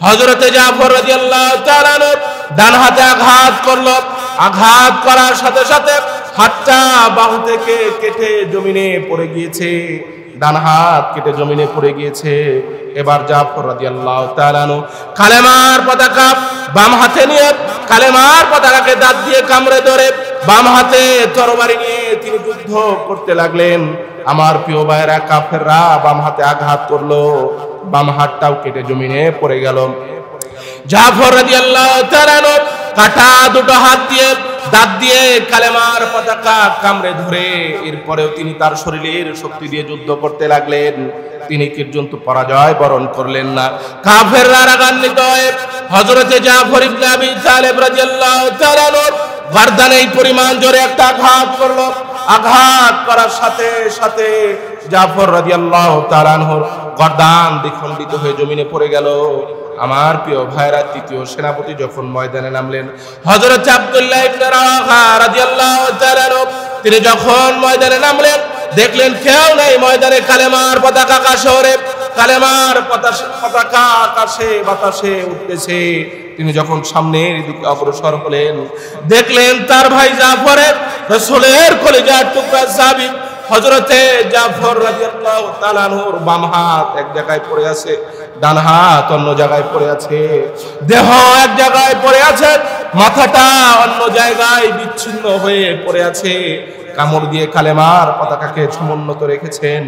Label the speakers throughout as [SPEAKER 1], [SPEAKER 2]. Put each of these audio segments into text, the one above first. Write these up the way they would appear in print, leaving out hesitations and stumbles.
[SPEAKER 1] হযরতে জাফর রাদিয়াল্লাহু তাআলা ডান হাতে আঘাত করলো। আঘাত করার সাথে সাথে হাতটা বাহু থেকে কেটে জমিনে পড়ে গিয়েছে। ডান হাত কেটে জমিনে পড়ে গিয়েছে। এবার জাফর রাদিয়াল্লাহু তাআলা কালেমার পতাকা বাম হাতে নিয়ে কালেমার পতাকাকে দাঁত দিয়ে কামড়ে ধরে বাম হাতে তরবারি নিয়ে তিনি যুদ্ধ করতে লাগলেন। আমার প্রিয় ভাইরা, কাফেররা বাম হাতে আঘাত করলো, বাম হাতটাও কেটে জমিনে পড়ে গেল। জাফর রাদিয়াল্লাহু তাআলা কাটা দুটো হাত দিয়ে দাঁত দিয়ে কালেমার পতাকা কামড়ে ধরে এরপরেও তিনি তার শরীরের শক্তি দিয়ে যুদ্ধ করতে লাগলেন। তিনি কিন্তু পরাজয় বরণ করলেন না। কাফেররা রাগান্বিত হয়ে হযরতে জাফর ইবনে আবি তালেব রাদিয়াল্লাহু তাআলা গর্দানে এই পরিমাণ জোরে একটা আঘাত করলো। আঘাত করার সাথে সাথে জাফর রাদিয়াল্লাহু তাআলা গর্দান দ্বিখণ্ডিত হয়ে জমিনে পড়ে গেল। আমার প্রিয় ভাইরা, তৃতীয় সেনাপতি যখন ময়দানে নামলেন, হযরত আব্দুল্লাহ ইবনে রাওয়াহা রাদিয়াল্লাহু তাআলা তিনি যখন ময়দানে নামলেন, দেখলেন কেউ নেই ময়দানে। কালেমার পতাকা আকাশে ওড়ে, কালেমার পতাকা আকাশে বাতাসে উঠতেছে। তিনি যখন সামনের দিকে অগ্রসর হলেন, দেখলেন তার ভাই জাফরের রাসূলের কলিজার টুকরা সাহাবী হযরতে জাফর রাদিয়াল্লাহু তাআলা আনহুর বাম হাত এক জায়গায় পড়ে আছে, ডান হাত অন্য জায়গায় পড়ে আছে, দেহ এক জায়গায় পড়ে আছে, মাথাটা অন্য জায়গায় বিচ্ছিন্ন হয়ে পড়ে আছে। কামড় দিয়ে কালেমার পতাকাকে সমুন্নত রেখেছেন,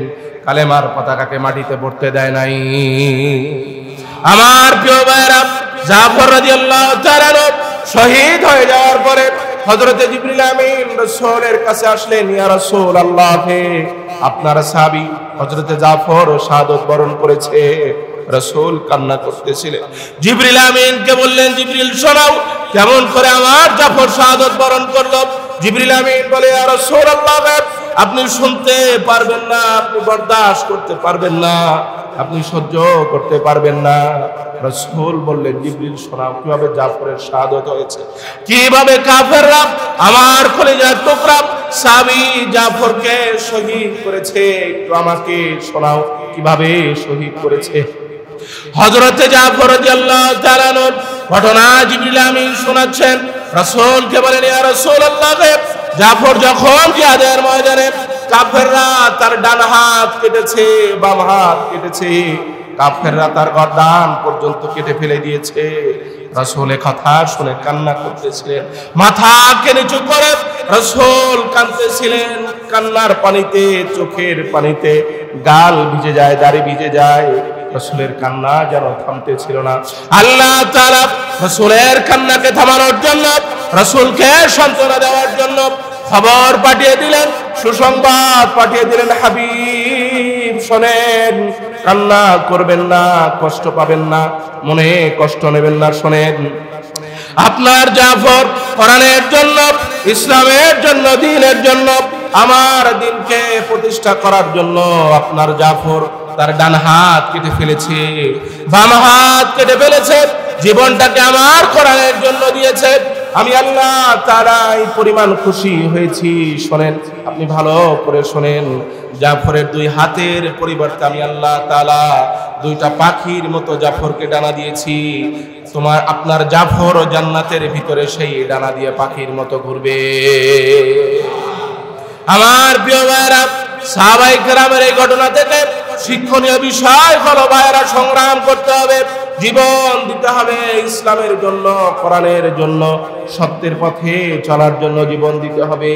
[SPEAKER 1] কালেমার পতাকাকে মাটিতে পড়তে দেয় নাই। আমার প্রিয় ভাইরা, জাফর রাদিয়াল্লাহু তাআলা শহীদ হয়ে যাওয়ার পরে হযরতে জিবরিল আমিন রাসূলের কাছে আসলেন। ইয়া রাসূলুল্লাহ, আপনার সাহাবী হযরতে জাফর শাহাদাত বরণ করেছে। রাসূল কান্না করতেছিলেন। জিবরিল আমিনকে বললেন, জিবরিল শোনাও কেমন করে আমার জাফর শাহাদাত বরণ করলো। জিবরিল আমিন বলে, ইয়া রাসূলুল্লাহ, আপনি শুনতে পারবেন না, আপনি বরদাশত করতে পারবেন না, আপনি সহ্য করতে পারবেন না। রাসূল বললেন, জিবরিল শোনাও কিভাবে জাফরের শাহাদাত হয়েছে, কিভাবে কাফেররা আমার কলিজার টুকরা সাহাবী জাফরকে শহীদ করেছে, একটু আমাকে শোনাও কিভাবে শহীদ করেছে। হযরতে জাফর রাদিয়াল্লাহু তাআলা ঘটনা জিবরিল আমিন শোনাচ্ছেন। রাসূলকে বলেন, ইয়া রাসূলুল্লাহ, জাফর যখন জিহাদের ময়দানে কাফেররা তার ডান হাত কেটেছে, বাম হাত কেটেছে, কাফেররা তার গর্দান পর্যন্ত কেটে ফেলে দিয়েছে। রাসূলের কথা শুনে কান্না করতেছিলেন, মাথাকে নিচু করে রাসূল কাঁদতেছিলেন। কান্নার পানিতে, চোখের পানিতে গাল ভিজে যায়, দাড়ি ভিজে যায়। রাসূলের কান্না যেন থামতেছিল না। আল্লাহ তাআলা রাসূলের কান্নাকে থামানোর জন্য, রাসূলকে সান্ত্বনা দেওয়ার জন্য খবর পাঠিয়ে দিলেন, সুসংবাদ পাঠিয়ে দিলেন, হাবিব শোনেন, কান্না করবেন না, কষ্ট পাবেন না, মনে কষ্ট নেবেন না। শোনেন, আপনার জাফর কোরআনের জন্য, ইসলামের জন্য, দ্বীনের জন্য, আমার দ্বীনকে প্রতিষ্ঠা করার জন্য আপনার জাফর তার ডান হাত কেটে ফেলেছে, বাম হাত কেটে ফেলেছে, জীবনটাকে আমার কোরআনের জন্য দিয়েছে। আমি আল্লাহ তাআলা এই পরিমাণ খুশি হয়েছি। শোনেন, আপনি ভালো করে শোনেন, জাফরের দুই হাতের পরিবর্তে আমি আল্লাহ তাআলা দুইটা পাখির মতো জাফরকে ডানা দিয়েছি। আপনার জাফর ও জান্নাতের ভিতরে সেই ডানা দিয়ে পাখির মতো ঘুরবে। আমার প্রিয় ভাইরা, সাহাবায়ে কেরামের এই ঘটনা থেকে শিক্ষণীয় বিষয় হলো, ভাইরা সংগ্রাম করতে হবে, জীবন দিতে হবে ইসলামের জন্য, কোরআনের জন্য, সত্যের পথে চলার জন্য জীবন দিতে হবে,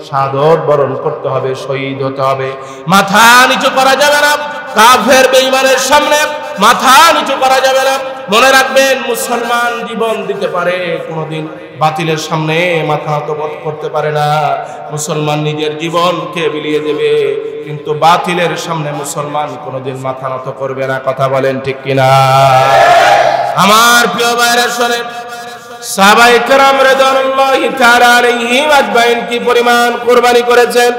[SPEAKER 1] শাহাদাত বরণ করতে হবে, শহীদ হতে হবে। মাথা নিচু করা যাবে না, কাফের বেঈমানের সামনে মাথা নিচু করা যাবে না। মনে রাখবেন, মুসলমান জীবন দিতে পারে, কোনোদিন বাতিলের সামনে মাথা নত করতে পারে না। মুসলমান নিজের জীবনকে বিলিয়ে দেবে, কিন্তু বাতিলের সামনে মুসলমান কোনোদিন মাথা নত করবে না। কথা বলেন ঠিক কিনা? আমার প্রিয় ভাইরা শোনেন, সাহাবায়ে কেরাম রাদিয়াল্লাহু তাআলা আলাইহিম আজমাইন কি পরিমাণ কুরবানি করেছেন,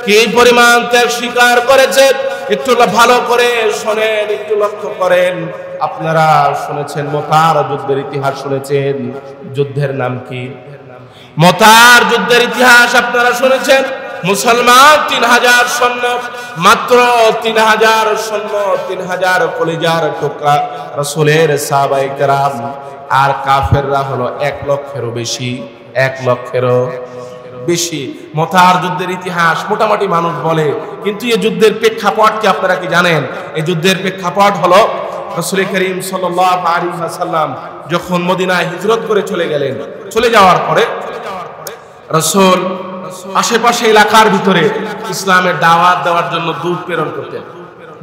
[SPEAKER 1] কি পরিমাণ ত্যাগ স্বীকার করেছেন, একটু ভালো করে শোনেন, একটু লক্ষ্য করেন। আপনারা শুনেছেন মুতার যুদ্ধের ইতিহাস শুনেছেন। যুদ্ধের নাম কি? মুতার যুদ্ধের ইতিহাস আপনারা শুনেছেন। মুসলমান 3000 সৈন্য, মাত্র 3000 সৈন্য, 3000 কলিজার টুকরা রাসূলের সাহাবায়ে কেরাম। আর কাফেররা হলো 1 লক্ষেরও বেশি, 1 লক্ষেরও বেশি। মুতার যুদ্ধের ইতিহাস মোটামুটি মানুষ বলে, কিন্তু এই যুদ্ধের প্রেক্ষাপট কি আপনারা কি জানেন? এই যুদ্ধের প্রেক্ষাপট হলো রাসূল করিম সাল্লাল্লাহু আলাইহি ওয়াসাল্লাম যখন মদিনায় হিজরত করে চলে গেলেন, চলে যাওয়ার পরে রাসূল আশেপাশে এলাকার ভিতরে ইসলামের দাওয়াত দেওয়ার জন্য দূত প্রেরণ করতেন।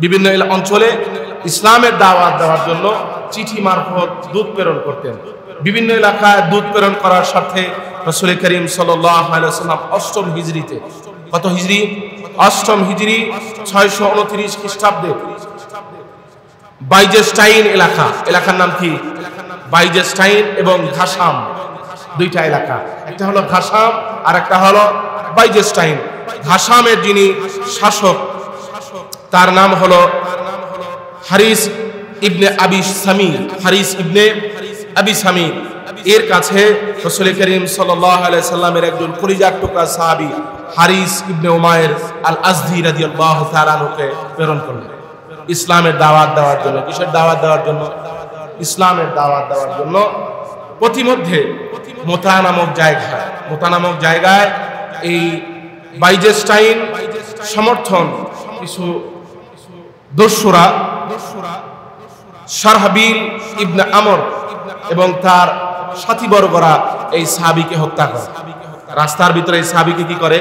[SPEAKER 1] বিভিন্ন অঞ্চলে ইসলামের দাওয়াত দেওয়ার জন্য চিঠি মারফত দূত প্রেরণ করতেন। বিভিন্ন এলাকায় দূত প্রেরণ করার সাথে রাসূল করিম সাল্লাল্লাহু আলাইহি ওয়াসাল্লাম 8ম হিজরিতে, কত হিজরি? 8ম হিজরি 629 খ্রিস্টাব্দে বাইজেস্টাইন এলাকার নাম কি? বাইজেস্টাইন এবং ঘাসাম, দুইটা এলাকা, একটা হলো ঘাসাম আর একটা হলো বাইজেস্টাইন। ঘাসামের যিনি শাসক তার নাম হলো হারিস ইবনে আবি সামি, হারিস ইবনে আবি সামি। এর কাছে রাসূল করিম সাল্লাল্লাহু আলাইহি সাল্লামের একজন কলিজার টুকরা সাহাবী হারিস ইবনে উমাইর আল আজদি রাদিয়াল্লাহু তাআলা আনহুকে প্রেরণ করলেন ইসলামের দাওয়াত দেওয়ার জন্য। কিসের দাওয়াত দেওয়ার জন্য? ইসলামের দাওয়াত দেওয়ার জন্য। প্রতিমধ্যে মোতা নামক জায়গায় এই বাইজেস্টাইন সমর্থন কিছু দস্যুরা শারহাবিল ইবনে আমর এবং তার সাথীবর্গরা এই সাহাবীকে হত্যা করে। রাস্তার ভিতরে এই সাহাবীকে কি করে?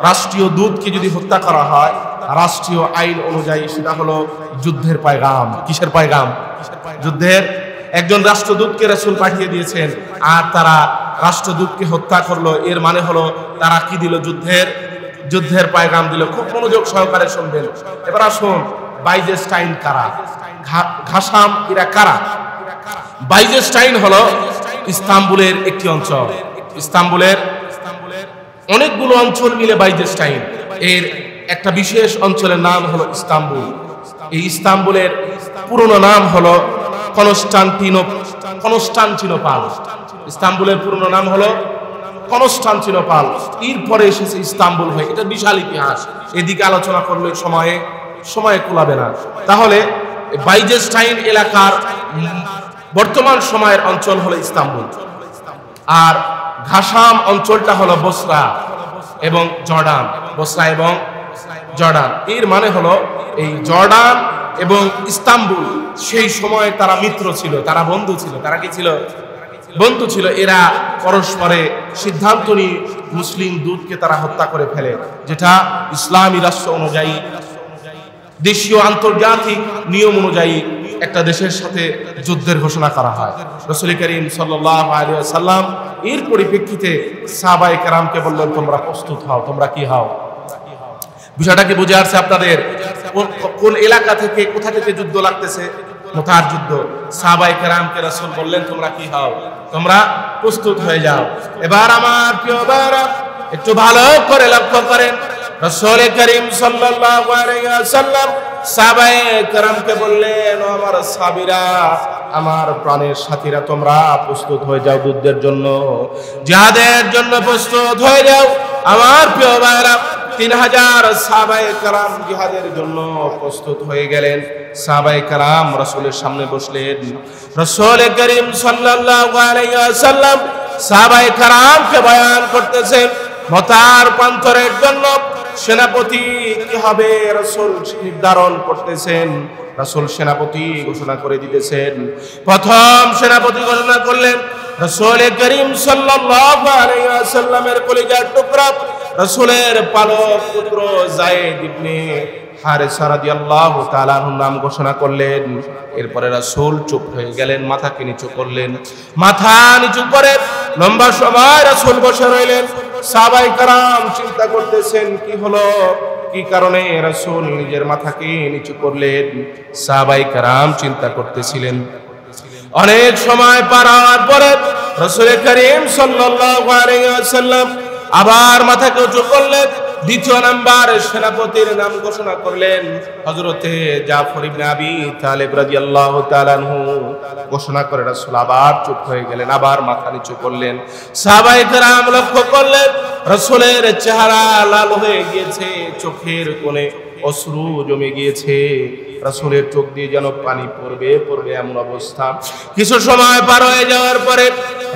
[SPEAKER 1] রাষ্ট্রীয় দূতকে যদি হত্যা করা হয়, রাষ্ট্রীয় আইন অনুযায়ী সেটা হলো যুদ্ধের পয়গাম। কিসের পয়গাম? যুদ্ধের। একজন রাষ্ট্রদূতকে রাসূল পাঠিয়ে দিয়েছেন আর তারা রাষ্ট্রদূতকে হত্যা করলো, এর মানে হলো তারা কি দিল? যুদ্ধের পয়গাম দিল। খুব মনোযোগ সহকারে শুনবেন। এবার আসুন, বাইজেস্টাইন কারা? ঘাসাম এরা কারা? বাইজেস্টাইন হলো ইস্তাম্বুলের একটি অঞ্চল। ইস্তাম্বুলের অনেকগুলো অঞ্চল মিলে বাইজেস্টাইন। এর একটা বিশেষ অঞ্চলের নাম হলো ইস্তাম্বুল। এই ইস্তাম্বুলের পুরনো নাম হলো কনস্টান্টিনোপাল। ইস্তাম্বুলের পুরনো নাম হলো কনস্টান্টিনোপাল। এরপরে এসেছে ইস্তাম্বুল হয়ে। এটা বিশাল ইতিহাস, এদিকে আলোচনা করলে সময় কুলাবে না। তাহলে বাইজেস্টাইন এলাকার বর্তমান সময়ের অঞ্চল হলো ইস্তাম্বুল, আর ঘাসাম অঞ্চলটা হলো বসরা এবং জর্ডান। বসরা এবং জর্ডান, এর মানে হলো এই জর্ডান এবং ইস্তাম্বুল সেই সময় তারা মিত্র ছিল, তারা বন্ধু ছিল। তারা কি ছিল? বন্ধু ছিল। এরা পরস্পরে সিদ্ধান্ত নিয়ে মুসলিম দূতকে তারা হত্যা করে ফেলে, যেটা ইসলামী রাষ্ট্র অনুযায়ী, দেশীয় আন্তর্জাতিক নিয়ম অনুযায়ী একটা দেশের সাথে যুদ্ধের ঘোষণা করা হয়। রাসূল করিম সাল্লাল্লাহু আলাইহি ওয়াসাল্লাম এর পরিপ্রেক্ষিতে সাহাবায়ে কেরামকে বললেন, তোমরা প্রস্তুত হও। তোমরা কি হও? বিষয়টা কি বুঝে আসছে আপনাদের? কোন এলাকা থেকে, কোথা থেকে যুদ্ধ লাগতেছে? মুতার যুদ্ধ। সাহাবায়ে কেরামকে রাসূল বললেন, তোমরা কি হও? তোমরা প্রস্তুত হয়ে যাও। এবার আমার প্রিয় ভাইরা একটু ভালো করে লক্ষ্য করেন, রাসূল করিম সাল্লাল্লাহু আলাইহি ওয়াসাল্লাম সাহাবায়ে কেরামকে বললেন, ও আমার সাহাবীরা, আমার প্রাণের সাথীরা, তোমরা প্রস্তুত হয়ে যাও যুদ্ধের জন্য, জিহাদের জন্য প্রস্তুত হয়ে যাও। আমার প্রিয় ভাইরা 3000 সাহাবায়ে কেরাম জিহাদের জন্য প্রস্তুত হয়ে গেলেন। সাহাবায়ে কেরাম রাসূলের সামনে বসলেন। রাসূল করিম সাল্লাল্লাহু আলাইহি ওয়াসাল্লাম সাহাবায়ে কেরামকে বয়ান করতেছেন মতার প্রান্তরের জন্য সেনাপতি কি হবে রাসূল নির্ধারণ করতেছেন। রাসূল সেনাপতি ঘোষণা করে দিতেছেন। প্রথম সেনাপতি ঘোষণা করলেন রাসূল করিম সাল্লাল্লাহু আলাইহি ওয়াসাল্লামের কলিজার টুকরা রাসূলের পালক পুত্র যায়েদ ইবনে হারেসা রাদিয়াল্লাহু তাআলা আনহুর নাম ঘোষণা করলেন। এরপরে রাসূল চুপ হয়ে গেলেন, মাথাকে নিচু করলেন। মাথা নিচু করে লম্বা সময় রাসূল বসে রইলেন। সাহাবায়ে কেরাম চিন্তা করতেছেন কি হলো, কি কারণে রাসূল নিজের মাথাকে নিচু করলেন। সাহাবায়ে কেরাম চিন্তা করতেছিলেন। অনেক সময় পার হওয়ার পরে রাসূল করিম সাল্লাল্লাহু আলাইহি ওয়াসাল্লাম আবার মাথাকে উঁচু করলেন। দ্বিতীয় নাম্বার সেনাপতির নাম ঘোষণা করলেন হযরতে জাফর ইবনে আবি তালেব রাদিয়াল্লাহু তাআলা আনহু। ঘোষণা করে রাসূল আবার চুপ হয়ে গেলেন, আবার মাথা নিচু করলেন। সাহাবায়ে কেরাম লক্ষ্য করলেন রাসূলের চেহারা লাল হয়ে গিয়েছে, চোখের কোণে অশ্রু জমে গিয়েছে, রাসূলের চোখ দিয়ে যেন পানি পড়বে পড়বে এমন অবস্থা। কিছু সময় পার হয়ে যাওয়ার পরে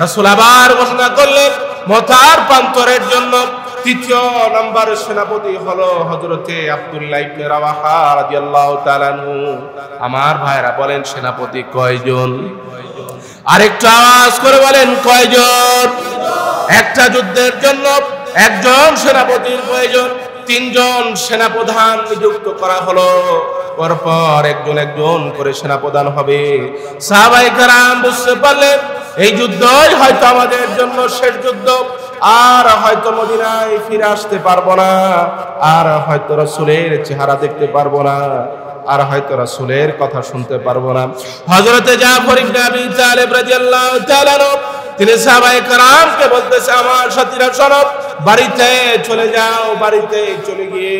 [SPEAKER 1] রাসূল আবার ঘোষণা করলেন মতার প্রান্তরের জন্য তৃতীয় নাম্বার সেনাপতি হলো হযরতে আব্দুল্লাহ ইবনে রাওয়াহা রাদিয়াল্লাহু তাআলা আনহু। আমার ভাইরা বলেন সেনাপতি কয়জন? আরেকটু আওয়াজ করে বলেন কয়জন? একটা যুদ্ধের জন্য একজন সেনাপতির প্রয়োজন। তিনজন সেনাপ্রধান নিযুক্ত করা হলো, পরপর একজন একজন করে সেনাপ্রধান হবে। সাহাবায়ে কেরাম বুঝতে পারলেন এই যুদ্ধই হয়তো আমাদের জন্য শেষ যুদ্ধ, আর হয়তো মদিনায় ফিরে আসতে পারবো না, আর হয়তো রাসূলের চেহারা দেখতে পারবো না, আর হয়তো রাসূলের কথা শুনতে পারবো না। হযরতে জাফর ইবনে আবী তালেব রাদিয়াল্লাহু তাআলা তিনি সাহাবায়ে কেরামকে বলতেছে আমার সাথীরা শোনো, বাড়িতে চলে যাও, বাড়িতে চলে গিয়ে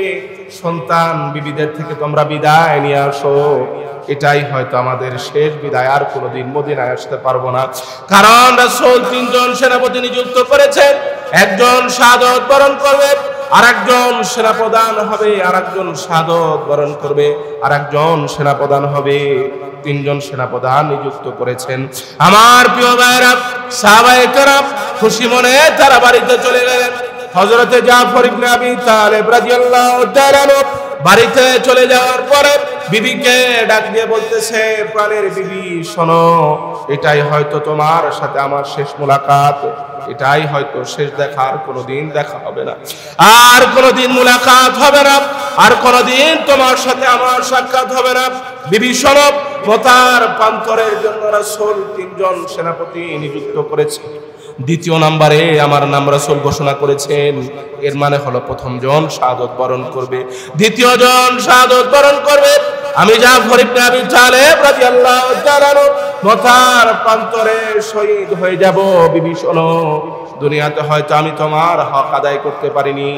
[SPEAKER 1] সন্তান বিবিদের থেকে তোমরা বিদায় নিয়ে আসো। এটাই হয়তো আমাদের শেষ বিদায়, আর কোনোদিন মদিনায় আসতে পারবো না। কারণ রাসূল তিনজন সেনাপতি নিযুক্ত করেছেন, একজন শাহাদাত বরণ করবে, আরেকজন সেনাপ্রধান হবে, আরেকজন শাহাদাত বরণ করবে, আরেকজন সেনাপ্রধান হবে। তিনজন সেনাপ্রধান নিযুক্ত করেছেন। আমার প্রিয় ভাইরা সাহাবায়ে কেরাম খুশি মনে তারা বাড়িতে চলে গেলেন। হযরতে জাফর ইবনে আবী তালেব রাদিয়াল্লাহু তাআলা বাড়িতে চলে যাওয়ার পরে বিবিকে ডাক দিয়ে বলতেছে প্রাণের বিবি শোনো, এটাই হয়তো তোমার সাথে আমার শেষ মুলাকাত, এটাই হয়তো শেষ দেখা, আর কোনোদিন দেখা হবে না, আর কোনোদিন মুলাকাত হবে না, আর কোনোদিন তোমার সাথে আমার সাক্ষাৎ হবে না। বিবি শোনো, মতার প্রান্তরের জন্য রাসূল তিনজন সেনাপতি নিযুক্ত করেছে। দ্বিতীয় নাম্বারে আমার নাম রাসূল ঘোষণা করেছেন। এর মানে হলো প্রথম জন শাহাদাত বরণ করবে, দ্বিতীয় জন শাহাদাত বরণ করবে। আমি জাফর ইবনে আবী তালেব রাদিয়াল্লাহু তাআলা মতার প্রান্তরে শহীদ হয়ে যাব। বিবি শোনো, দুনিয়াতে হয়তো আমি তোমার হক আদায় করতে পারিনি,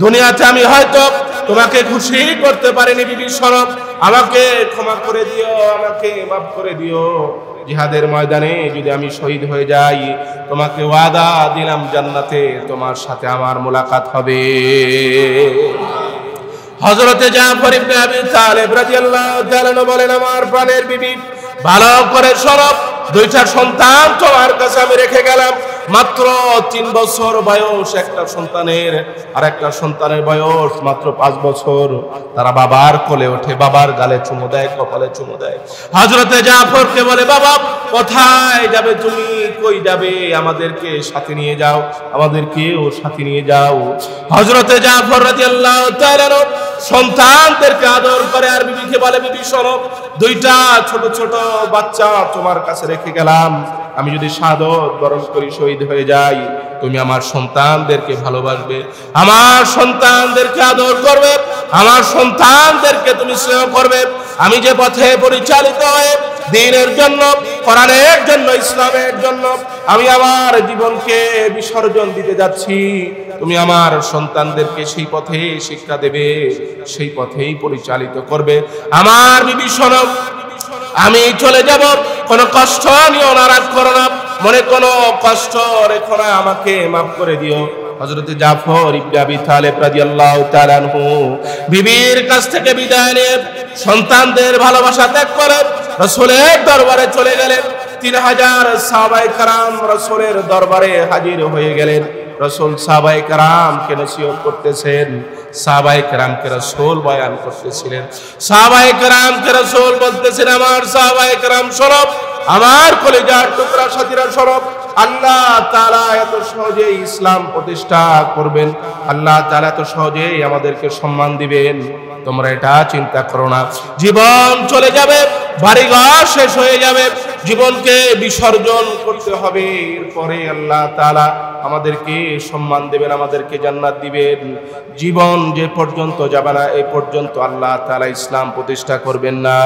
[SPEAKER 1] দুনিয়াতে আমি হয়তো তোমাকে খুশি করতে পারিনি। বিবি শোনো, আমাকে ক্ষমা করে দিও, আমাকে মাফ করে দিও। জিহাদের ময়দানে যদি আমি শহীদ হয়ে যাই, তোমাকে ওয়াদা দিলাম জান্নাতে তোমার সাথে আমার মুলাকাত হবে। হযরতে জাফর ইবনে আবী তালেব রাদিয়াল্লাহু তাআলা বলেন আমার প্রাণের বিবি ভালো করে শোনো, দুইটা সন্তান তোমার কাছে আমি রেখে গেলাম। মাত্র 3 বছর বয়স একটা সন্তানের, আর একটা সন্তানের বয়স মাত্র 5 বছর। তারা বাবার কোলে ওঠে, বাবার গালে চুমু দেয়, কপালে চুমু দেয়। হযরতে জাফরকে বলে বাবা কোথায় যাবে তুমি, কই যাবে, আমাদেরকে সাথে নিয়ে যাও, আমাদেরকেও সাথে নিয়ে যাও। হযরতে জাফর রাদিয়াল্লাহু তাআলা সন্তানদেরকে আদর করে আর বিবিকে বলে বিবি শোনো, দুইটা ছোট ছোট বাচ্চা তোমার কাছে রেখে গেলাম, আমি যদি শাহাদাত বরণ করি শহীদ হয়ে যাই, তুমি আমার সন্তানদেরকে ভালোবাসবে, আমার সন্তানদেরকে আদর করবে, আমার সন্তানদেরকে তুমি স্নেহ করবে। আমি যে পথে পরিচালিত হয়ে দ্বীনের জন্য, কোরআনের জন্য, ইসলামের জন্য আমি আমার জীবনকে বিসর্জন দিতে যাচ্ছি, তুমি আমার সন্তানদেরকে সেই পথে শিক্ষা দেবে, সেই পথেই পরিচালিত করবে। আমার বিবি শোনো, আমি চলে যাব, কোনো কষ্ট নিও না, রাগ করো না, মনে কোনো কষ্ট রেখো না, আমাকে মাফ করে দিও। হযরতে জাফর ইবনে আবী তালেব রাদিয়াল্লাহু তাআলা আনহু বিবির কাছ থেকে বিদায় নিয়ে সন্তানদের ভালোবাসা ত্যাগ করে রাসূলের দরবারে চলে গেলেন। 3000 সাহাবায়ে কেরাম রাসূলের দরবারে হাজির হয়ে গেলেন। রাসূল সাহাবায়ে কেরামকে নসিহত করতেছেন, সাহাবায়ে কেরামকে রাসূল বয়ান করতেছিলেন। সাহাবায়ে কেরামকে রাসূল বলতেছেন আমার সাহাবায়ে কেরাম শোনো, আমার কলিজার টুকরা সাথীরা শোনো, আল্লাহ তাআলা এত সহজেই ইসলাম প্রতিষ্ঠা করবেন, আল্লাহ তাআলা এত সহজেই আমাদেরকে সম্মান দিবেন, তোমরা এটা চিন্তা করো না। জীবন চলে যাবে, বাড়িঘর শেষ হয়ে যাবে, জীবনকে বিসর্জন করতে হবে, এরপরে আল্লাহ তাআলা আমাদেরকে সম্মান দেবেন, আমাদেরকে জান্নাত দিবেন। জীবন যে পর্যন্ত যাবে না, এই পর্যন্ত আল্লাহ তাআলা ইসলাম প্রতিষ্ঠা করবেন না।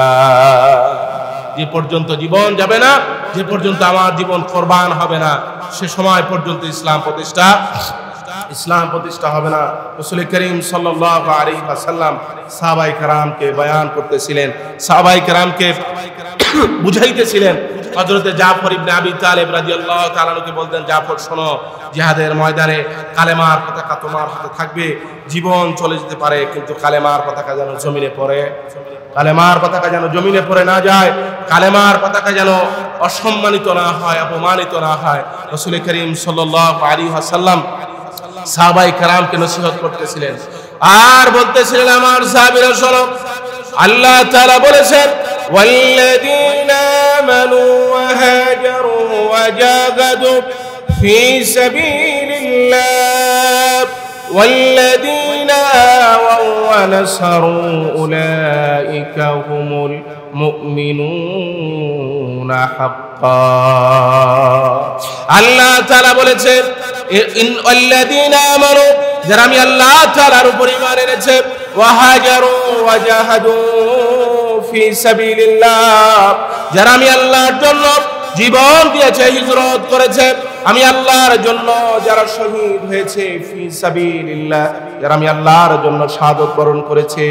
[SPEAKER 1] যে পর্যন্ত জীবন যাবে না, যে পর্যন্ত আমার জীবন কোরবান হবে না, সে সময় পর্যন্ত ইসলাম প্রতিষ্ঠা হবে না। রাসূল করিম সাল্লাল্লাহু আলাইহি ওয়াসাল্লাম সাহাবায়ে কেরামকে বয়ান করতেছিলেন, সাহাবায়ে কেরামকে বুঝাইতেছিলেন। হযরতে জাফর ইবনে আবি তালেব রাদিয়াল্লাহু তাআলা আনহুকে বলতেন, জাফর শোনো, জিহাদের ময়দানে কালেমার পতাকা তোমার হাতে থাকবে, জীবন চলে যেতে পারে, কিন্তু কালেমার পতাকা যেন জমিনে পড়ে, কালেমার পতাকা যেন জমিনে পড়ে না যায়, কালেমার পতাকা যেন অসম্মানিত না হয়, অপমানিত না হয়। রাসূল করিম সাল্লাল্লাহু আলাইহি ওয়াসাল্লাম সাহাবায়ে কেরামকে নসিহত করতেছিলেন আর বলতেছিলেন, আমার সাহাবীরা শোনো, আল্লাহ তাআলা বলেছেন, ওয়াল্লাযীনা আমানু ওয়া হাজারু ওয়া জাহাদু ফি সাবিলিল্লাহ ওয়াল্লাযীনা আওয়াউ ওয়া নাসারু উলাইকা হুমুল মুমিনুনা হাক্কান। আল্লাহ তাআলা বলেছেন, ওয়াল্লাযীনা আমানু, যারা আমি আল্লাহ তাআলার উপর ঈমান এনেছে, ওয়া হাজারু ওয়া জাহাদু ফি সাবিলিল্লাহ, যারা আমি আল্লাহর জন্য জীবন দিয়েছে, হিজরত করেছে, আমি আল্লাহর জন্য যারা শহীদ হয়েছে, ফি সাবিলিল্লাহ, যারা আমি আল্লাহর জন্য শাহাদাত বরণ করেছে,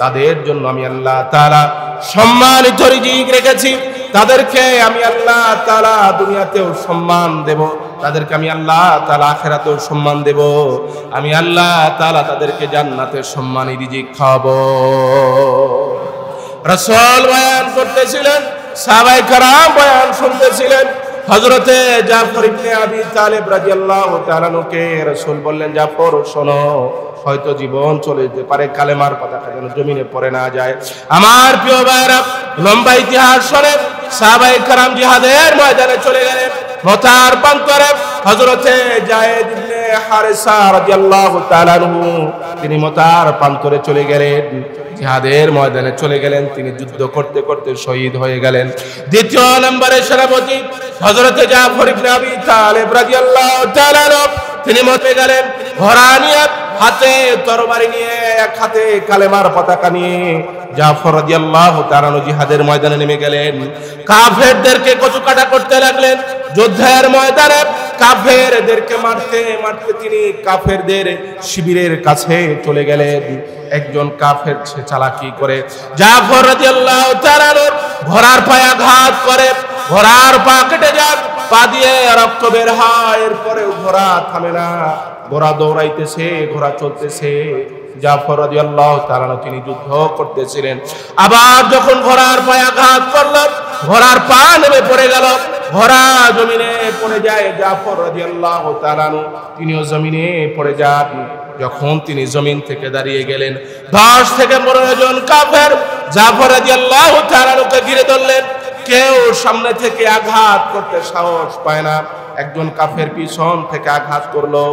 [SPEAKER 1] তাদের জন্য আমি আল্লাহ তাআলা সম্মানিত রিজিক রেখেছি। তাদেরকে আমি আল্লাহ তাআলা দুনিয়াতেও সম্মান দেব, তাদেরকে আমি আল্লাহ তাআলা আখিরাতেও সম্মান দেব, আমি আল্লাহ তাআলা তাদেরকে জান্নাতে সম্মানী রিজিক খাওয়াবো। রাসূল বয়ান করতেছিলেন, সাহাবায়ে কেরাম বয়ান শুনতেছিলেন। হযরতে জাফর ইবনে আবি তালেব রাদিয়াল্লাহু তাআলা আনহুকে রাসূল বললেন, জাফর শোনো, হয়তো জীবন চলে যেতে পারে, কালেমার পতাকা যেন জমিনে পড়ে না যায়। আমার প্রিয় ভাইরা, লম্বা ইতিহাস শোনেন, সাহাবায়ে কেরাম জিহাদের ময়দানে চলে গেলেন। মতার প্রান্তরে হযরতে যায়েদ ইবনে হারেসা রাদিয়াল্লাহু তাআলা আনহু, তিনি মতার প্রান্তরে চলে গেলেন, জিহাদের ময়দানে চলে গেলেন। তিনি যুদ্ধ করতে করতে শহীদ হয়ে গেলেন। দ্বিতীয় নম্বরে সেনাপতি হযরতে জাফর ইবনে আবি তালেব রাদিয়াল্লাহু তাআলা আনহু, তিনি মরে গেলেন। ঘোড়া নিয়ে, হাতে তরবারি নিয়ে, এক হাতে কালেমার পতাকা নিয়ে জাফর রাদিয়াল্লাহু তাআলা আনহু জিহাদের ময়দানে নেমে গেলেন। কাফেরদেরকে কচুকাটা করতে লাগলেন। যুদ্ধের ময়দানে কাফেরদেরকে মারতে মারতে তিনি কাফেরদের শিবিরের কাছে চলে গেলেন। একজন কাফের চালাকি করে জাফর রাদিয়াল্লাহু তাআলা আনহুর ঘোড়ার পায়ে আঘাত করে, ঘোড়ার পা কেটে যায়, পা দিয়ে রক্ত বের হয়। এরপরে ঘোড়া থামে না, ঘোড়া দৌড়াইতেছে, ঘোড়া চলতেছে। জাফর রাদিয়াল্লাহু তাআলা আনহু তিনি যুদ্ধ করতেছিলেন। আবার যখন ঘোড়ার পায়ে আঘাত করল, ঘোড়ার পা নেমে পড়ে গেল, ঘোড়া জমিনে পড়ে যায়। জাফর রাদিয়াল্লাহু তাআলা আনহু তিনিও জমিনে পড়ে যান। যখন তিনি জমিন থেকে দাঁড়িয়ে গেলেন, 10 থেকে 15 জন কাফের জাফর রাদিয়াল্লাহু তাআলা আনহুকে ঘিরে ধরলেন। কেউ সামনে থেকে আঘাত করতে সাহস পায় না। একজন কাফের পিছন থেকে আঘাত করলো।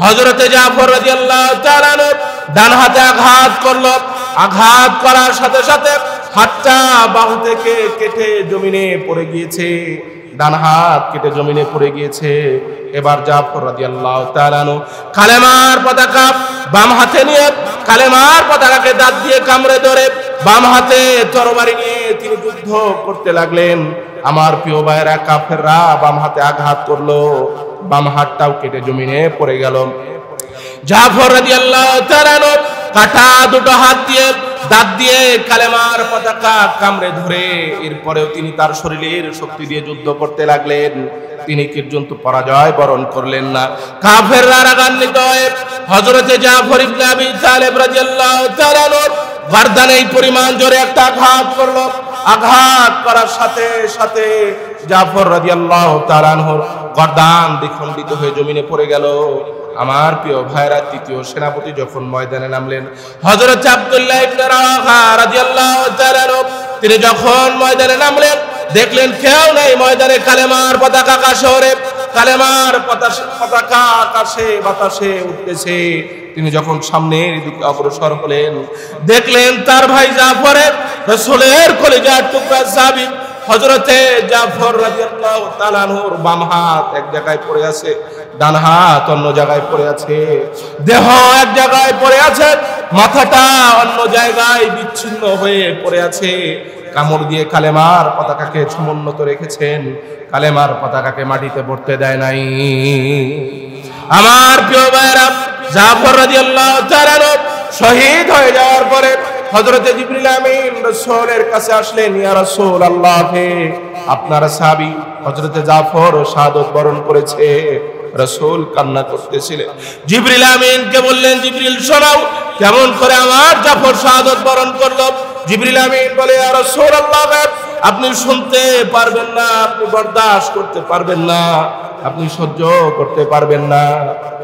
[SPEAKER 1] হযরতে জাফর রাদিয়াল্লাহু তাআলা আনহু ডান হাতে আঘাত করলো। আঘাত করার সাথে সাথে হাতটা বাহু থেকে কেটে জমিনে পড়ে গিয়েছে, ডান হাত কেটে জমিনে পড়ে গিয়েছে। এবার জাফর রাদিয়াল্লাহু তাআলা আনহু কালেমার পতাকা বাম হাতে নিয়ে কালেমার পতাকাকে দাঁত দিয়ে কামড়ে ধরে বাম হাতে তরবারি নিয়ে তিনি যুদ্ধ করতে লাগলেন। আমার প্রিয় ভাইরা, কাফেররা বাম হাতে আঘাত করলো, বাম হাতটাও কেটে জমিনে পড়ে গেল। জাফর রাদিয়াল্লাহু তাআলা আনহু কাটা দুটো হাত দিয়ে দাঁত দিয়ে কালেমার পতাকা কামড়ে ধরে এরপরেও তিনি তার শরীরের শক্তি দিয়ে যুদ্ধ করতে লাগলেন। তিনি কিন্তু পরাজয় বরণ করলেন না। কাফেররা রাগান্বিত হয়ে হযরতে জাফর ইবনে আবি তালেব রাদিয়াল্লাহু তাআলা আনহু গর্দানে এই পরিমাণ জোরে একটা আঘাত করলো। আঘাত করার সাথে সাথে জাফর রাদিয়াল্লাহু তাআলা আনহুর গর্দান দ্বিখণ্ডিত হয়ে জমিনে পড়ে গেল। আমার প্রিয় ভাইরা, তৃতীয় সেনাপতি যখন ময়দানে নামলেন, হযরত আব্দুল্লাহ ইবনে রাওয়াহা রাদিয়াল্লাহু তাআলা আনহু তিনি যখন ময়দানে নামলেন, দেখলেন কেউ নেই ময়দানে। কালেমার পতাকা আকাশে ওড়ে, কালেমার পতাকা আকাশে বাতাসে উঠতেছে। তিনি যখন সামনের দিকে অগ্রসর হলেন, দেখলেন তার ভাই জাফরের রাসূলের কলিজার টুকরা সাহাবী হযরতে জাফর রাদিয়াল্লাহু তাআলা আনহুর বাম হাত এক জায়গায় পড়ে আছে, ডান হাত অন্য জায়গায় পড়ে আছে, দেহ এক জায়গায় পড়ে আছে, মাথাটা অন্য জায়গায় বিচ্ছিন্ন হয়ে পড়ে আছে। কামড় দিয়ে কালেমার পতাকাকে সমুন্নত রেখেছেন, কালেমার পতাকাকে মাটিতে পড়তে দেয় নাই। আমার প্রিয় ভাইরা, জাফর রাদিয়াল্লাহু তাআলা শহীদ হয়ে যাওয়ার পরে হযরতে জিবরিল আমিন রাসূলের কাছে আসলেন, ইয়া রাসূলুল্লাহ, আপনার সাহাবী হযরতে জাফর শাহাদাত বরণ করেছে। রাসূল কান্না করতেছিলেন। জিবরিল আমিনকে বললেন, জিবরিল শোনাও, কেমন করে আমার জাফর শাহাদাত বরণ করলো? জিবরিল আমিন বলে, ইয়া রাসূলুল্লাহ, আপনি শুনতে পারবেন না, আপনি বরদাস্ত করতে পারবেন না, আপনি সহ্য করতে পারবেন না।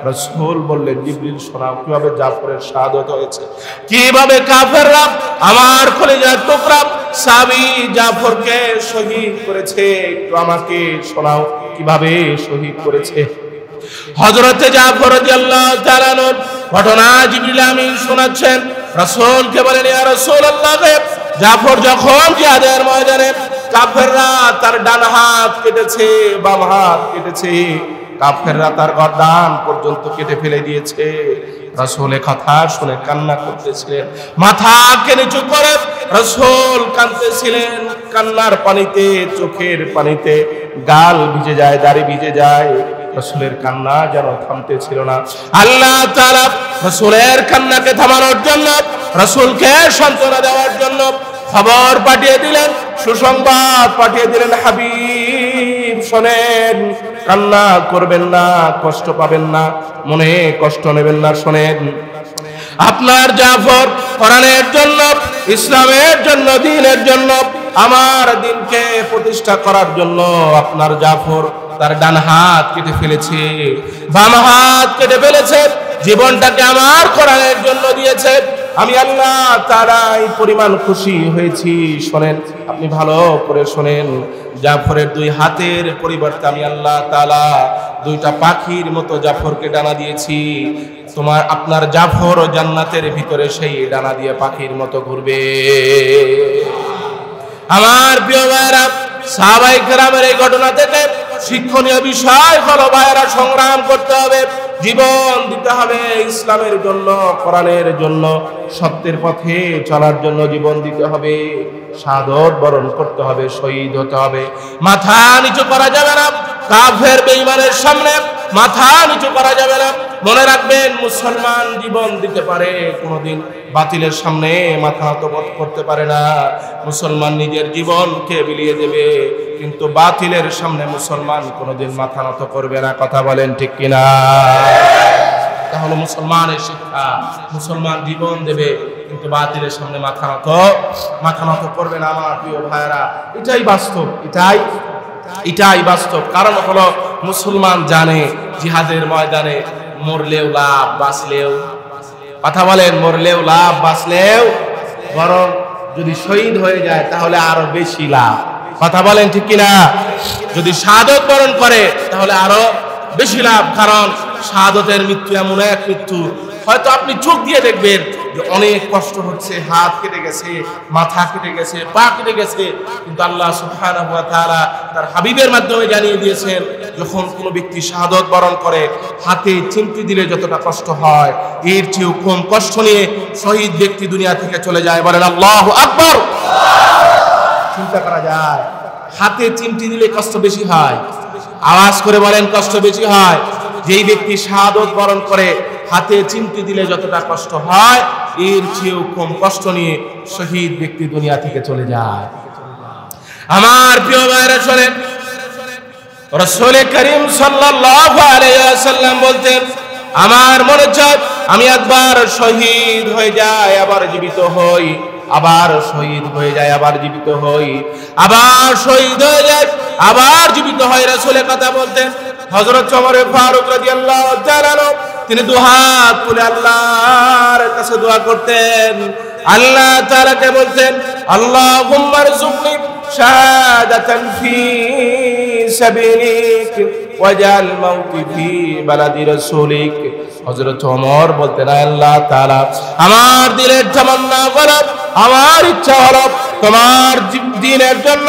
[SPEAKER 1] রাসূল বললেন, জিবরিল শোনাও, কিভাবে জাফরের শাহাদাত হয়েছে, কিভাবে কাফেররা আমার কলিজার টুকরা সাহাবী জাফরকে শহীদ করেছে, একটু আমাকে শোনাও কিভাবে শহীদ করেছে। হযরতে জাফর রাদিয়াল্লাহু তাআলা আনহু ঘটনা জিবরিল আমিন শোনাচ্ছেন। রাসূলকে বলেন, ইয়া রাসূলুল্লাহ, জাফর যখন জিহাদের ময়দানে কাফেররা তার ডান হাত কেটেছে, বাম হাত কেটেছে, কাফেররা তার গর্দান পর্যন্ত কেটে ফেলে দিয়েছে, রাসূলের কথা শুনে কান্না করতেছিলেন। মাথাকে নিচু করে রাসূল কাঁদতেছিলেন, কান্নার পানিতে, চোখের পানিতে গাল ভিজে যায়, দাড়ি ভিজে যায়। রাসূলের কান্না যেন থামতেছিল না। আল্লাহ তাআলা রাসূলের কান্নাকে থামানোর জন্য, রাসূলকে সান্ত্বনা দেওয়ার জন্য খবর পাঠিয়ে দিলেন, সুসংবাদ পাঠিয়ে দিলেন, হাবিব শোনেন, কান্না করবেন না, কষ্ট পাবেন না, মনে কষ্ট নেবেন না, শোনেন, আপনার জাফর কোরআনের জন্য, ইসলামের জন্য, দ্বীনের জন্য, আমার দ্বীনকে প্রতিষ্ঠা করার জন্য আপনার জাফর তার ডান হাত কেটে ফেলেছে, বাম হাত কেটে ফেলেছে, জীবনটাকে আমার কোরআনের জন্য দিয়েছে। আমি আল্লাহ তাআলা এই পরিমাণ খুশি হয়েছি। শোনেন, আপনি ভালো করে শোনেন, জাফরের দুই হাতের পরিবর্তে আমি আল্লাহ তাআলা দুইটা পাখির মতো জাফরকে ডানা দিয়েছি। আপনার জাফর ও জান্নাতের ভিতরে সেই ডানা দিয়ে পাখির মতো ঘুরবে। আমার প্রিয় ভাইরা, সাহাবায়ে কেরামের এই ঘটনা থেকে শিক্ষণীয় বিষয় হলো, ভাইরা, সংগ্রাম করতে হবে, জীবন দিতে হবে ইসলামের জন্য, কোরআনের জন্য, সত্যের পথে চলার জন্য জীবন দিতে হবে, শাহাদাত বরণ করতে হবে, শহীদ হতে হবে। মাথা নিচু করা যাবে না, কাফের বেঈমানের সামনে মাথা নিচু করা যাবে না। মনে রাখবেন, মুসলমান জীবন দিতে পারে, কোনোদিন বাতিলের সামনে মাথা নত করতে পারে না। মুসলমান নিজের জীবনকে বিলিয়ে দেবে, কিন্তু বাতিলের সামনে মুসলমান কোনোদিন মাথা নত করবে না। কথা বলেন ঠিক কিনা? তাহলে মুসলমানের শিক্ষা, মুসলমান জীবন দেবে কিন্তু বাতিলের সামনে মাথা নত করবে না। আমার প্রিয় ভাইরা, এটাই বাস্তব, এটাই বাস্তব। কারণ হলো, মুসলমান জানে জিহাদের ময়দানে মরলেও লাভ, বাঁচলেও, কথা বলেন, মরলেও লাভ, বাঁচলেও, বরং যদি শহীদ হয়ে যায় তাহলে আরো বেশি লাভ। কথা বলেন ঠিক কিনা? যদি শাহাদাত বরণ করে তাহলে আরো বেশি লাভ। কারণ শাহাদাতের মৃত্যু এমন এক মৃত্যু, হয়তো আপনি চোখ দিয়ে দেখবেন যে অনেক কষ্ট হচ্ছে, হাত কেটে গেছে, মাথা কেটে গেছে, পা কেটে গেছে, কিন্তু আল্লাহ সুবহানাহু ওয়া তাআলা তার হাবিবের মাধ্যমে জানিয়ে দিয়েছেন, যখন কোনো ব্যক্তি শাহাদাত বরণ করে, হাতে চিমটি দিলে যতটা কষ্ট হয়, এর চেয়েও কম কষ্ট নিয়ে শহীদ ব্যক্তি দুনিয়া থেকে চলে যায়। বলেন আল্লাহু আকবার। চিন্তা করা যায়, হাতে চিমটি দিলে কষ্ট বেশি হয়। আওয়াজ করে বলেন, কষ্ট বেশি হয়। যেই ব্যক্তি শাহাদাত বরণ করে, হাতে চিমটি দিলে যতটা কষ্ট হয়, এর চেয়েও কম কষ্ট নিয়ে শহীদ ব্যক্তি দুনিয়া থেকে চলে যায়। আমার প্রিয় ভাইরা, শোনেন, রাসূল করিম সাল্লাল্লাহু আলাইহি ওয়াসাল্লাম বলতেন, আমার মনে চায় আমি একবার শহীদ হয়ে যাই, আবার জীবিত হই, আবার শহীদ হয়ে যায়, আবার জীবিত হই, আবার শহীদ হয়ে যায়, আবার জীবিত হয়। রাসূলের কথা বলতেন। হযরত ওমর ফারুক রাদিয়াল্লাহু তাআলা আনহু, তিনি দুহাত তুলে আল্লাহর কাছে দোয়া করতেন, আল্লাহ তাআলাকে বলতেন, আল্লাহুম্মা রযুকনি শাহাদাতান ফি সাবিলিক ওয়াজাল মাউতি ফি বালাদি রাসূলিক। হযরত ওমর বলতেন, আল্লাহ তাআলা, আমার দিলের তামান্না হলো, আমার ইচ্ছা হলো, তোমার দ্বীনের জন্য,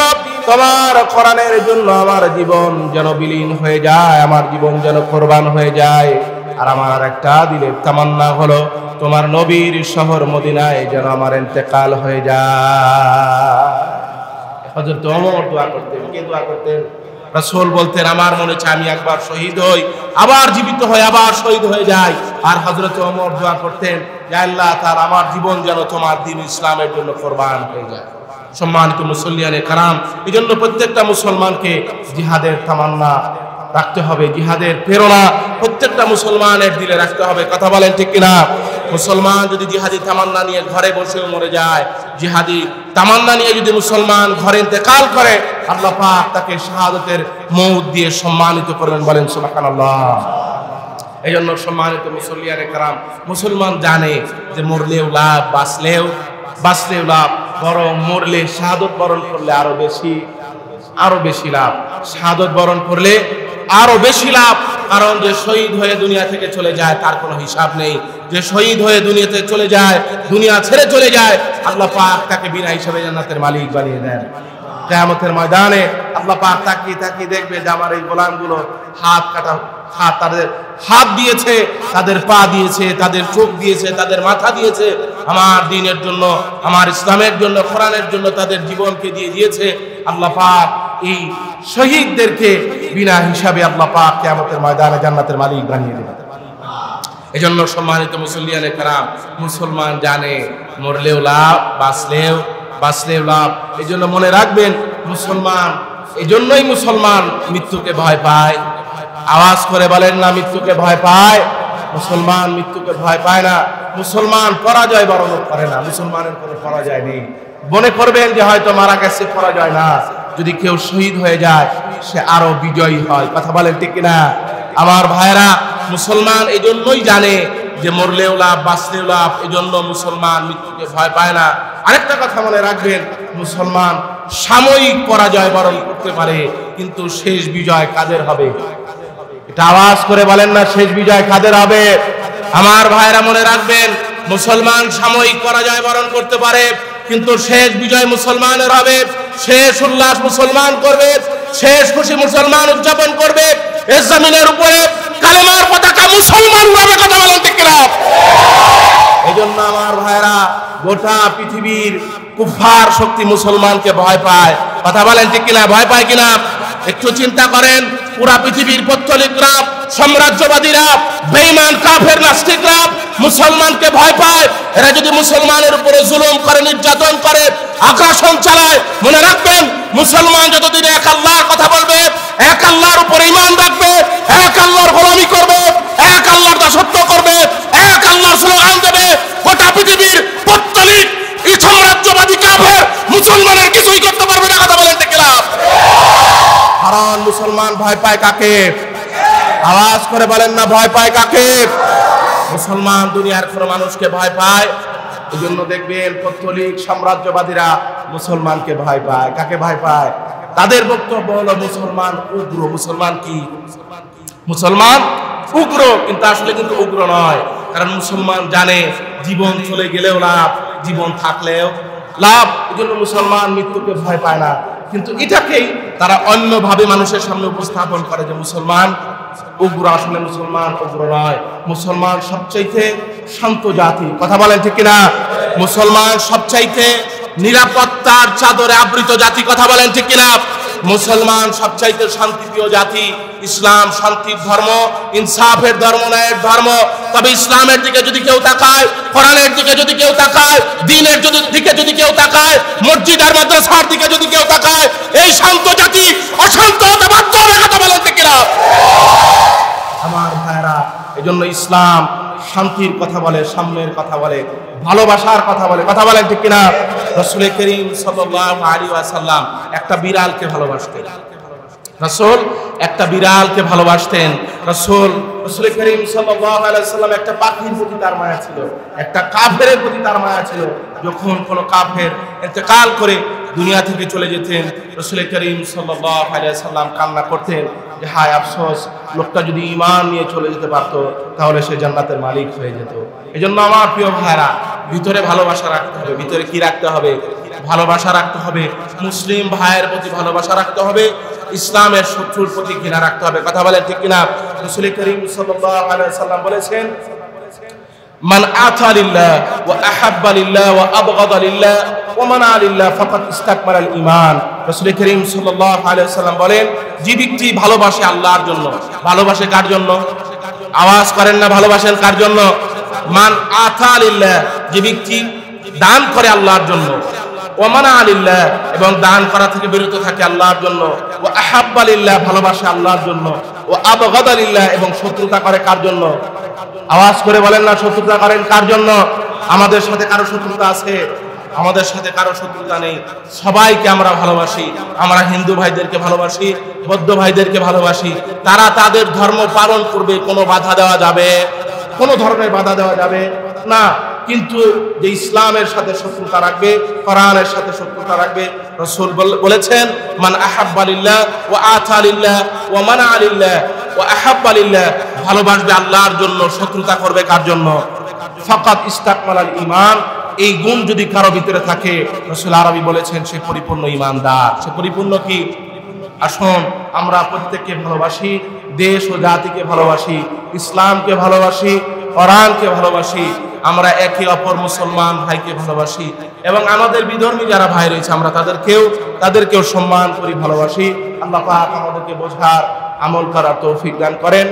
[SPEAKER 1] তোমার কোরআনের জন্য আমার জীবন যেন বিলীন হয়ে যায়, আমার জীবন যেন কোরবান হয়ে যায়। আর আমার একটা দিলের তামান্না হলো, তোমার নবীর শহর মদিনায় যেন আমার ইন্তেকাল হয়ে যায়। হযরত ওমর দোয়া করতেন। কে দোয়া করতেন? রাসূল বলতেন, আমার মনে চায় আমি একবার শহীদ হই, আবার জীবিত হই, আবার শহীদ হয়ে যাই। আর হযরত ওমর দোয়া করতেন, যে আল্লাহ তাআলা আমার জীবন যেন তোমার দ্বীন ইসলামের জন্য কোরবান হয়ে যায়। সম্মানিত মুসল্লিয়ানে কারাম, এই জন্য প্রত্যেকটা মুসলমানকে জিহাদের তামান্না রাখতে হবে, জিহাদের প্রেরণা প্রত্যেকটা মুসলমানের দিলে রাখতে হবে। কথা বলেন ঠিক কিনা? মুসলমান যদি জিহাদি তামান্না নিয়ে ঘরে বসেও মরে যায়, জিহাদি তামান্না নিয়ে যদি মুসলমান ঘরে ইন্তেকাল করে, আল্লাহ পাক তাকে শাহাদাতের মওত দিয়ে সম্মানিত করবেন। বলেন সুবহানাল্লাহ। এই জন্য সম্মানিত মুসল্লিয়ানে কারাম, মুসলমান জানে যে মরলেও লাভ, বাঁচলেও লাভ, বরং মরলে শাহাদত বরণ করলে আরো বেশি লাভ। শাহাদত বরণ করলে আরো বেশি লাভ, কারণ যে শহীদ হয়ে দুনিয়া থেকে চলে যায় তার কোনো হিসাব নেই। যে শহীদ হয়ে দুনিয়াতে চলে যায়, দুনিয়া ছেড়ে চলে যায়, আল্লাহ পাক তাকে বিনা হিসাবে জান্নাতের মালিক বানিয়ে দেন। কিয়ামতের ময়দানে আল্লাহ পাক তাকিয়ে দেখবে যে আমার এই গোলামগুলো তাদের হাত দিয়েছে, তাদের পা দিয়েছে, তাদের চোখ দিয়েছে, তাদের মাথা দিয়েছে, আমার দ্বীনের জন্য, আমার ইসলামের জন্য, কোরআনের জন্য তাদের জীবনকে দিয়ে দিয়েছে। আল্লাহ পাক এই শহীদদেরকে বিনা হিসাবে আল্লাহ পাক কিয়ামতের ময়দানে জান্নাতের মালিক বানিয়ে দেবেন। এজন্য সম্মানিত মুসল্লিয়ানে কারাম, মুসলমান জানে মরলেও লাভ, বাঁচলেও লাভ। এই জন্য মনে রাখবেন, মুসলমান এজন্যই মুসলমান মৃত্যুকে ভয় পায়। আওয়াজ করে বলেন না, মৃত্যুকে ভয় পায়। মুসলমান মৃত্যুকে ভয় পায় না। মুসলমান পরাজয় বরণ করে না। মুসলমানের কোনো পরাজয় নেই। মনে করবেন যে হয়তো মারা গেছে, পরাজয় না। যদি কেউ শহীদ হয়ে যায় সে আরো বিজয়ী হয়। কথা বলেন ঠিক কিনা? আমার ভাইরা, মুসলমান এই জন্যই জানে যে মরলেও লাভ, বাঁচলেও লাভ। এই জন্য মুসলমান মৃত্যুকে ভয় পায় না। আরেকটা কথা মনে রাখবেন, মুসলমান সাময়িক পরাজয় বরণ করতে পারে, কিন্তু শেষ বিজয় কাদের হবে? এটা আওয়াজ করে বলেন না, শেষ বিজয় কাদের হবে? আমার ভাইরা মনে রাখবেন, মুসলমান সাময়িক পরাজয় বরণ করতে পারে, কিন্তু শেষ বিজয় মুসলমানের হবে। শেষ উল্লাস মুসলমান করবে, শেষ খুশি মুসলমান উদযাপন করবে। এই জমিনের উপরে কালেমার পতাকা মুসলমান উড়াবে। কথা বলেন ঠিক কিনা? এই জন্য আমার ভাইরা, গোটা পৃথিবীর কুফার শক্তি মুসলমানকে ভয় পায়। কথা বলেন ঠিক কিনা? ভয় পায় কিনা? একটু চিন্তা করেন, পুরা পৃথিবীর পত্তলিকরা, সাম্রাজ্যবাদীরা, বেঈমান কাফের নাস্তিকরা মুসলমানকে ভয় পায়। এরা যদি মুসলমানের উপরে জুলুম করে, নির্যাতন করে, আগ্রাসন চালায়, মনে রাখবেন, মুসলমান যতদিন এক আল্লাহর কথা বলবে, এক আল্লাহর উপরে ঈমান রাখবে, এক আল্লাহর গোলামি করবে, এক আল্লাহর দাসত্ব করবে, এক আল্লাহর স্লোগান দেবে, গোটা পৃথিবীর পত্তলিক এই সাম্রাজ্যবাদী কাফের মুসলমানের কিছুই করতে পারবে না। কথা বলেন ঠিক না? কারণ মুসলমান ভয় পায় কাকে? আওয়াজ করে বলেন না, ভয় পায় কাকে? মুসলমান দুনিয়ার কোনো মানুষকে ভয় পায়। এই জন্য দেখবেন পত্তলিক সাম্রাজ্যবাদীরা মুসলমানকে ভয় পায়। কাকে ভয় পায়? তাদের বক্তব্য হলো মুসলমান উগ্র। মুসলমান কি? মুসলমান উগ্র, কিন্তু আসলে কিন্তু উগ্র নয়। কারণ মুসলমান জানে জীবন চলে গেলেও লাভ, জীবন থাকলেও লাভ। এই জন্য মুসলমান মৃত্যুকে ভয় পায় না। কিন্তু এটাকেই তারা অন্যভাবে মানুষের সামনে উপস্থাপন করে যে মুসলমান উগ্র। আসলে মুসলমান উগ্র নয়। মুসলমান সবচাইতে শান্ত জাতি। কথা বলেন ঠিক কিনা? মুসলমান সবচাইতে নিরাপত্তার চাদরে আবৃত জাতি। কথা বলেন ঠিক কিনা? মুসলমান সবচাইতে শান্তিপ্রিয় জাতি। ইসলাম শান্তির ধর্ম, ইনসাফের ধর্ম, ন্যায়ের ধর্ম। তবে ইসলামের দিকে যদি কেউ তাকায়, কোরআনের দিকে যদি কেউ তাকায়, দ্বীনের দিকে যদি কেউ তাকায়, মসজিদ আর মাদ্রাসার দিকে যদি কেউ তাকায়, এই শান্ত জাতি অশান্ত হতে বাধ্য হবে। কথা বলেন ঠিক কিনা? আমার ভাইরা, এই জন্য ইসলাম শান্তির কথা বলে, সাম্যের কথা বলে, ভালোবাসার কথা বলে। কথা বলেন ঠিক কিনা? রাসূল করিম সাল্লাল্লাহু আলাইহি ওয়াসাল্লাম একটা বিড়ালকে ভালোবাসতেন। রাসূল একটা বিড়ালকে ভালোবাসতেন। রাসূল করিম সাল্লাল্লাহু আলাইহি ওয়াসাল্লাম একটা পাখির প্রতি তার মায়া ছিল, একটা কাফেরের প্রতি তার মায়া ছিল। যখন কোনো কাফের ইন্তেকাল করে দুনিয়া থেকে চলে যেতেন, রাসূল করিম সাল্লাল্লাহু আলাইহি ওয়াসাল্লাম কান্না করতেন যে হায় আফসোস, লোকটা যদি ঈমান নিয়ে চলে যেতে পারতো তাহলে সে জান্নাতের মালিক হয়ে যেত। এজন্য আমার প্রিয় ভাইরা, ভিতরে ভালোবাসা রাখতে হবে। ভিতরে কি রাখতে হবে? ভালোবাসা রাখতে হবে। মুসলিম ভাইয়ের প্রতি ভালোবাসা রাখতে হবে। ইসলামের শত্রুর প্রতি ঘৃণা রাখতে হবে। কথা বলেন ঠিক কিনা? রাসূল করিম সাল্লাল্লাহু আলাইহি ওয়াসাল্লাম বলেছেন, মান আতা লিল্লাহ ওয়া আহাব্বা লিল্লাহ ওয়া আবগাদা লিল্লাহ ওয়া মানা লিল্লাহ ফাকাদ ইসতাকমালাল ঈমান। রাসূল করিম সাল্লাল্লাহু আলাইহি ওয়াসাল্লাম বলেন, যে ব্যক্তি ভালোবাসে আল্লাহর জন্য, ভালোবাসে কার জন্য? আওয়াজ করেন না, ভালোবাসেন কার জন্য? মান আতা লিল্লাহ, যে ব্যক্তি দান করে আল্লাহর জন্য, ওয়া মানা লিল্লাহ, এবং দান করা থেকে বিরত থাকে আল্লাহর জন্য, ওয়া আহাব্বা লিল্লাহ, ভালোবাসে আল্লাহর জন্য, ওয়া আবগাদা লিল্লাহ, এবং শত্রুতা করে কার জন্য? আওয়াজ করে বলেন না, শত্রুতা করেন কার জন্য? আমাদের সাথে কারো শত্রুতা আছে? আমাদের সাথে কারো শত্রুতা নেই, সবাইকে আমরা ভালোবাসি। আমরা হিন্দু ভাইদেরকে ভালোবাসি, বৌদ্ধ ভাইদেরকে ভালোবাসি, তারা তাদের ধর্ম পালন করবে, কোনো বাধা দেওয়া যাবে? কোনো ধর্মের বাধা দেওয়া যাবে না। কিন্তু যে ইসলামের সাথে শত্রুতা রাখবে, কোরআনের সাথে শত্রুতা রাখবে, রাসূল বলেছেন মান আহাব্বা লিল্লাহ ওয়া আতা লিল্লাহ ওয়া মানা লিল্লাহ ওয়া আহাব্বা লিল্লাহ, ভালোবাসবে আল্লাহর জন্য, শত্রুতা করবে কার জন্য? ফাকাত ইস্তাকমালাল ঈমান, এই গুণ যদি কারো ভিতরে থাকে, রাসূল আরবি বলেছেন সে পরিপূর্ণ ঈমানদার। সে পরিপূর্ণ কি? আসুন আমরা প্রত্যেককে ভালোবাসি, দেশ ও জাতিকে ভালোবাসি, ইসলামকে ভালোবাসি, কোরআনকে ভালোবাসি, আমরা একে অপর মুসলমান ভাইকে ভালোবাসি, এবং আমাদের বিধর্মী যারা ভাই রয়েছে আমরা তাদেরকেও সম্মান করি, ভালোবাসি। আল্লাহ পাক আমাদেরকে বোঝার, আমল করার তৌফিক দান করেন।